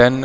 10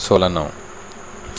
16:9،